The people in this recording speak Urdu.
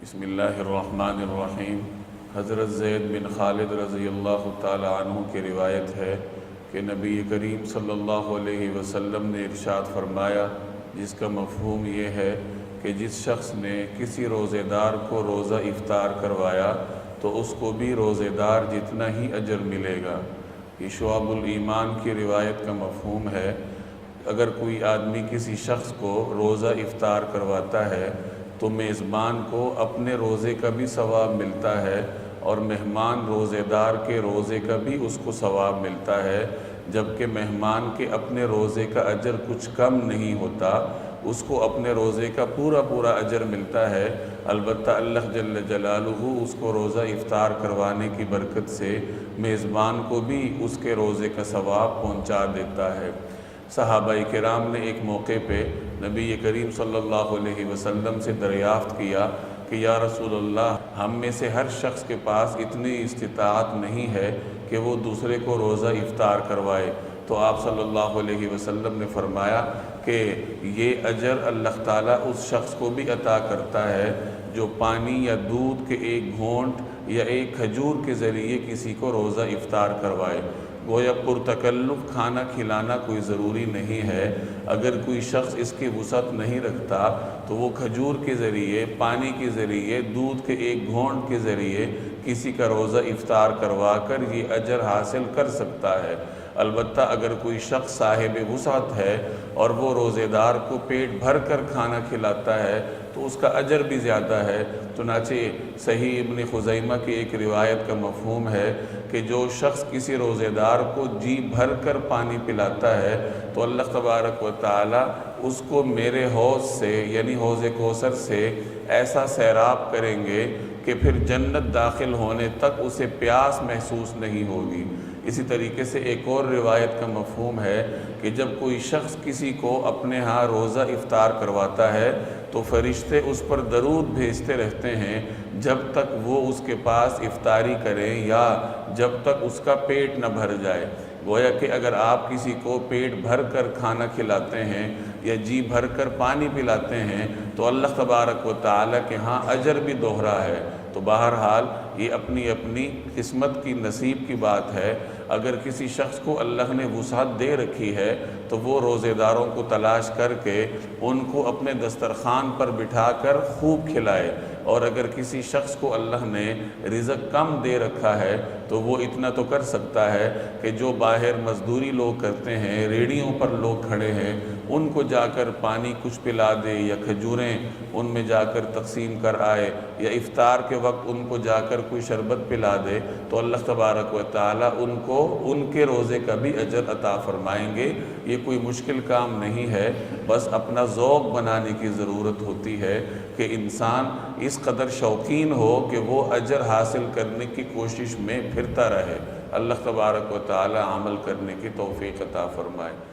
بسم اللہ الرحمن الرحیم۔ حضرت زید بن خالد رضی اللہ تعالی عنہ کی روایت ہے کہ نبی کریم صلی اللہ علیہ وسلم نے ارشاد فرمایا، جس کا مفہوم یہ ہے کہ جس شخص نے کسی روزے دار کو روزہ افطار کروایا تو اس کو بھی روزے دار جتنا ہی اجر ملے گا۔ یہ شعب الایمان کی روایت کا مفہوم ہے، اگر کوئی آدمی کسی شخص کو روزہ افطار کرواتا ہے تو میزبان کو اپنے روزے کا بھی ثواب ملتا ہے اور مہمان روزے دار کے روزے کا بھی اس کو ثواب ملتا ہے، جبکہ مہمان کے اپنے روزے کا اجر کچھ کم نہیں ہوتا، اس کو اپنے روزے کا پورا اجر ملتا ہے۔ البتہ اللہ جل جلالہ اس کو روزہ افطار کروانے کی برکت سے میزبان کو بھی اس کے روزے کا ثواب پہنچا دیتا ہے۔ صحابہ کرام نے ایک موقع پہ نبی کریم صلی اللہ علیہ وسلم سے دریافت کیا کہ یا رسول اللہ، ہم میں سے ہر شخص کے پاس اتنی استطاعت نہیں ہے کہ وہ دوسرے کو روزہ افطار کروائے، تو آپ صلی اللہ علیہ وسلم نے فرمایا کہ یہ اجر اللہ تعالیٰ اس شخص کو بھی عطا کرتا ہے جو پانی یا دودھ کے ایک گھونٹ یا ایک کھجور کے ذریعے کسی کو روزہ افطار کروائے۔ گویا پرتکلف کھانا کھلانا کوئی ضروری نہیں ہے، اگر کوئی شخص اس کی وسعت نہیں رکھتا تو وہ کھجور کے ذریعے، پانی کے ذریعے، دودھ کے ایک گھونٹ کے ذریعے کسی کا روزہ افطار کروا کر یہ اجر حاصل کر سکتا ہے۔ البتہ اگر کوئی شخص صاحب وسعت ہے اور وہ روزے دار کو پیٹ بھر کر کھانا کھلاتا ہے تو اس کا اجر بھی زیادہ ہے۔ چنانچہ صحیح ابن خزیمہ کی ایک روایت کا مفہوم ہے کہ جو شخص کسی روزے دار کو جی بھر کر پانی پلاتا ہے تو اللہ تبارک و تعالی اس کو میرے حوض سے یعنی حوض کوثر سے ایسا سیراب کریں گے کہ پھر جنت داخل ہونے تک اسے پیاس محسوس نہیں ہوگی۔ اسی طریقے سے ایک اور روایت کا مفہوم ہے کہ جب کوئی شخص کسی کو اپنے ہاں روزہ افطار کرواتا ہے تو فرشتے اس پر درود بھیجتے رہتے ہیں جب تک وہ اس کے پاس افطاری کریں یا جب تک اس کا پیٹ نہ بھر جائے۔ گویا کہ اگر آپ کسی کو پیٹ بھر کر کھانا کھلاتے ہیں یا جی بھر کر پانی پلاتے ہیں تو اللہ تبارک و تعالیٰ کے ہاں اجر بھی دوہرا ہے۔ تو بہرحال یہ اپنی اپنی قسمت کی نصیب کی بات ہے۔ اگر کسی شخص کو اللہ نے وسعت دے رکھی ہے تو وہ روزے داروں کو تلاش کر کے ان کو اپنے دسترخوان پر بٹھا کر خوب کھلائے، اور اگر کسی شخص کو اللہ نے رزق کم دے رکھا ہے تو وہ اتنا تو کر سکتا ہے کہ جو باہر مزدوری لوگ کرتے ہیں، ریڑھیوں پر لوگ کھڑے ہیں، ان کو جا کر پانی کچھ پلا دے یا کھجوریں ان میں جا کر تقسیم کر آئے، یا افطار کے وقت ان کو جا کر کوئی شربت پلا دے، تو اللہ تبارک و تعالیٰ ان کو ان کے روزے کا بھی اجر عطا فرمائیں گے۔ یہ کوئی مشکل کام نہیں ہے، بس اپنا ذوق بنانے کی ضرورت ہوتی ہے کہ انسان اس قدر شوقین ہو کہ وہ اجر حاصل کرنے کی کوشش میں پھرتا رہے۔ اللہ تبارک و تعالیٰ عمل کرنے کی توفیق عطا فرمائے۔